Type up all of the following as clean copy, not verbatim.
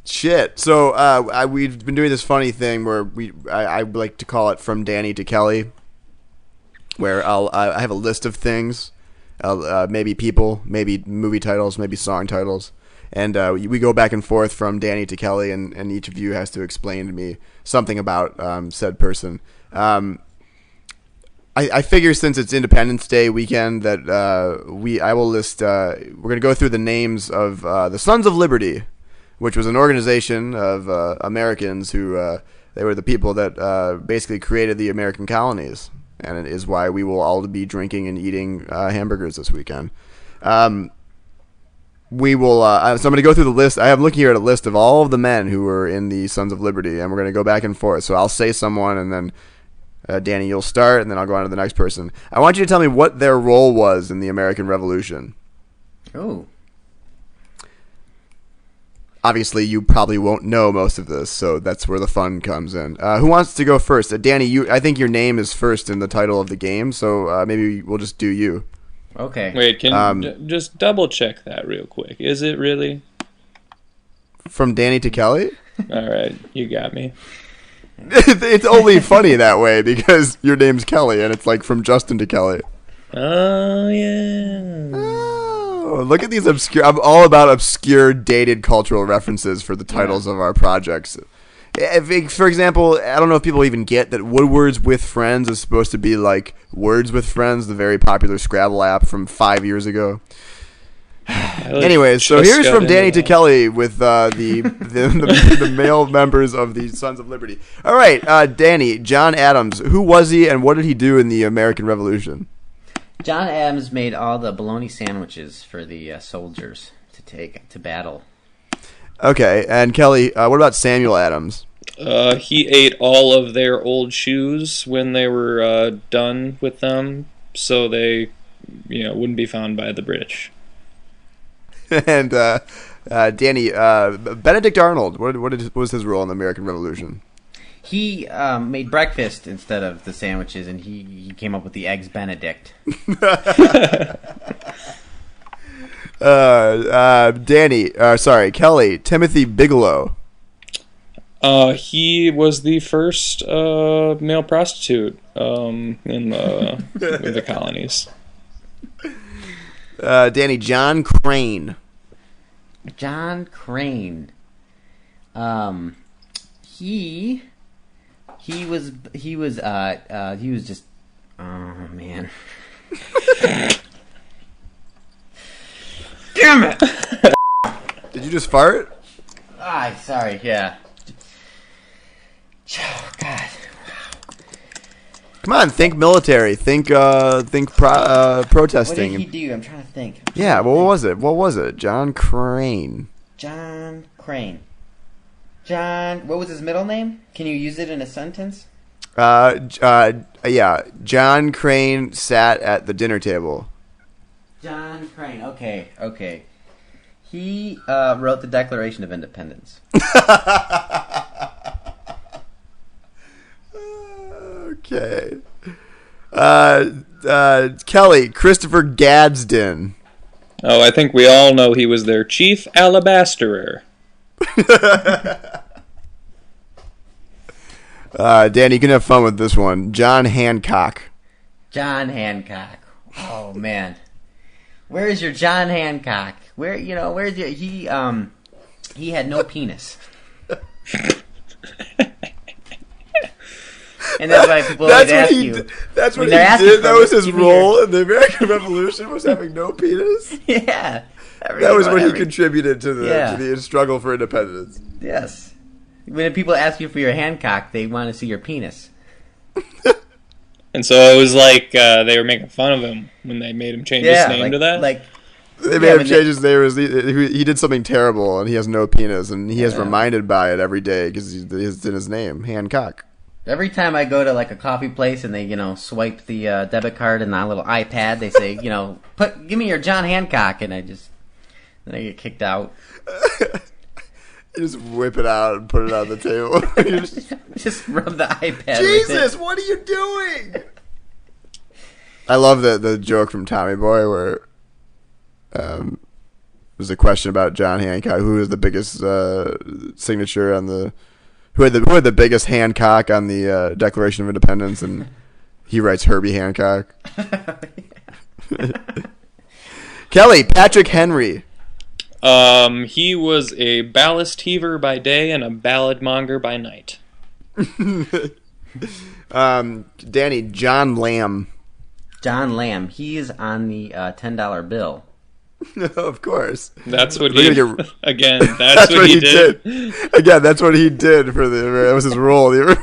Shit. So we've been doing this funny thing where I like to call it from Danny to Kelly, where I have a list of things, maybe people, maybe movie titles, maybe song titles, and we go back and forth from Danny to Kelly, and each of you has to explain to me something about said person. I figure since it's Independence Day weekend that I will list. We're gonna go through the names of the Sons of Liberty, which was an organization of Americans who they were the people that basically created the American colonies, and it is why we will all be drinking and eating hamburgers this weekend. We will. So I'm going to go through the list. I am looking here at a list of all of the men who were in the Sons of Liberty, and we're going to go back and forth. So I'll say someone, and then Danny, you'll start, and then I'll go on to the next person. I want you to tell me what their role was in the American Revolution. Oh. Obviously, you probably won't know most of this, so that's where the fun comes in. Who wants to go first? Danny, I think your name is first in the title of the game, so maybe we'll just do you. Okay. Wait, can you just double check that real quick? Is it really? From Danny to Kelly? All right, you got me. It's only funny that way because your name's Kelly, and it's like from Justin to Kelly. Oh, yeah. Oh, look at these obscure... I'm all about obscure, dated cultural references for the titles of our projects. For example, I don't know if people even get that Woodwords with Friends is supposed to be like Words with Friends, the very popular Scrabble app from 5 years ago. Anyways, so here's from Danny to Kelly with the male members of the Sons of Liberty. All right, Danny, John Adams, who was he and what did he do in the American Revolution? John Adams made all the bologna sandwiches for the soldiers to take to battle. Okay, and Kelly, what about Samuel Adams? He ate all of their old shoes when they were done with them, so they, wouldn't be found by the British. And Danny, Benedict Arnold, what was his role in the American Revolution? He made breakfast instead of the sandwiches, and he came up with the Eggs Benedict. Kelly, Timothy Bigelow. He was the first male prostitute in the colonies. Danny, John Crane. John Crane. He was just, oh man. Damn it! Did you just fart? Sorry, yeah. Oh, God. Come on, think military. Think protesting. What did he do? I'm trying to think. What was it? What was it? John Crane. John Crane. John, what was his middle name? Can you use it in a sentence? Yeah. John Crane sat at the dinner table. John Crane. Okay. He wrote the Declaration of Independence. Okay. Kelly, Christopher Gadsden. Oh, I think we all know he was their chief alabasterer. Danny, you can have fun with this one. John Hancock. John Hancock. Oh man, where is your John Hancock? Where's your he had no penis. And that's why people would ask you. That's what he did. That was his role in the American Revolution, was having no penis. Yeah. That was what he contributed to the struggle for independence. Yes. When people ask you for your Hancock, they want to see your penis. And so it was like they were making fun of him when they made him change his name to that? They made him change his name. He did something terrible, and he has no penis, and he is reminded by it every day because it's in his name, Hancock. Every time I go to a coffee place and they, swipe the debit card and the little iPad, they say, give me your John Hancock, and then I get kicked out. You just whip it out and put it on the table. just rub the iPad. Jesus, what are you doing? I love the joke from Tommy Boy where was a question about John Hancock. Who was the biggest signature on the who had the biggest Hancock on the Declaration of Independence? And he writes Herbie Hancock. Kelly, Patrick Henry. He was a ballast heaver by day and a ballad monger by night. Danny, John Lamb. John Lamb. He's on the $10 bill. Of course. That's what he again. That's what he did. Again, that's what he did for that was his role. They're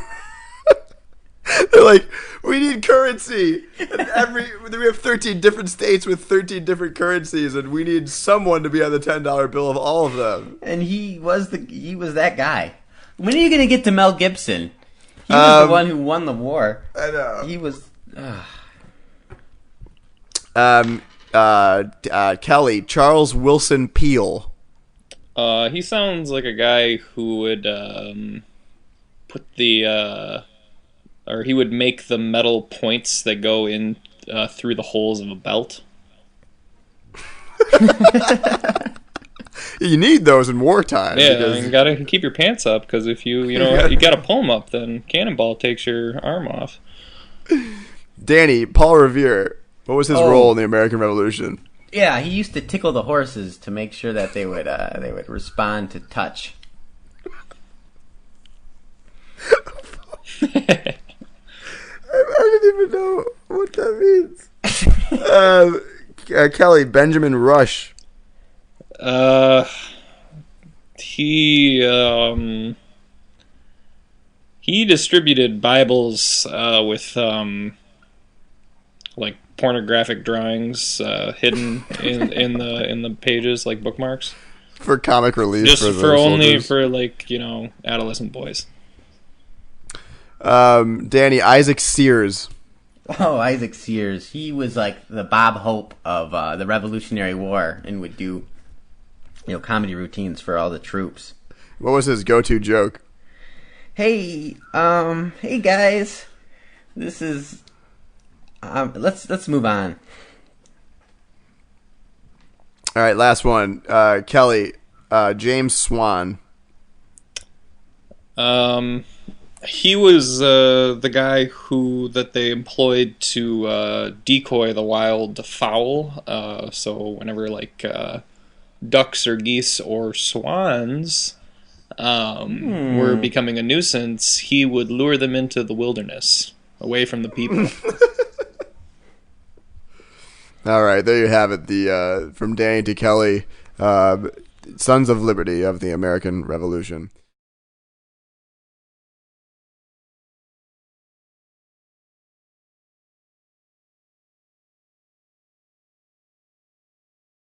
like, we need currency. And we have 13 different states with 13 different currencies, and we need someone to be on the $10 bill of all of them. And he was that guy. When are you going to get to Mel Gibson? He was the one who won the war. I know. He was. Kelly, Charles Wilson Peel. He sounds like a guy who would put the or he would make the metal points that go in through the holes of a belt. You need those in wartime. Yeah, you gotta keep your pants up, because if you gotta pull them up, then Cannonball takes your arm off. Danny, Paul Revere. What was his role in the American Revolution? Yeah, he used to tickle the horses to make sure that they would respond to touch. I didn't even know what that means. Kelly, Benjamin Rush. He distributed Bibles with like pornographic drawings hidden in the pages, like bookmarks, for comic relief. Just for only soldiers. for adolescent boys. Danny, Isaac Sears. Oh, Isaac Sears. He was like the Bob Hope of the Revolutionary War, and would do comedy routines for all the troops. What was his go-to joke? Hey guys, this is. Let's move on. All right, last one. Kelly, James Swan. He was the guy that they employed to decoy the wild fowl. So whenever ducks or geese or swans were becoming a nuisance, he would lure them into the wilderness, away from the people. All right, there you have it. The from Danny to Kelly, Sons of Liberty of the American Revolution.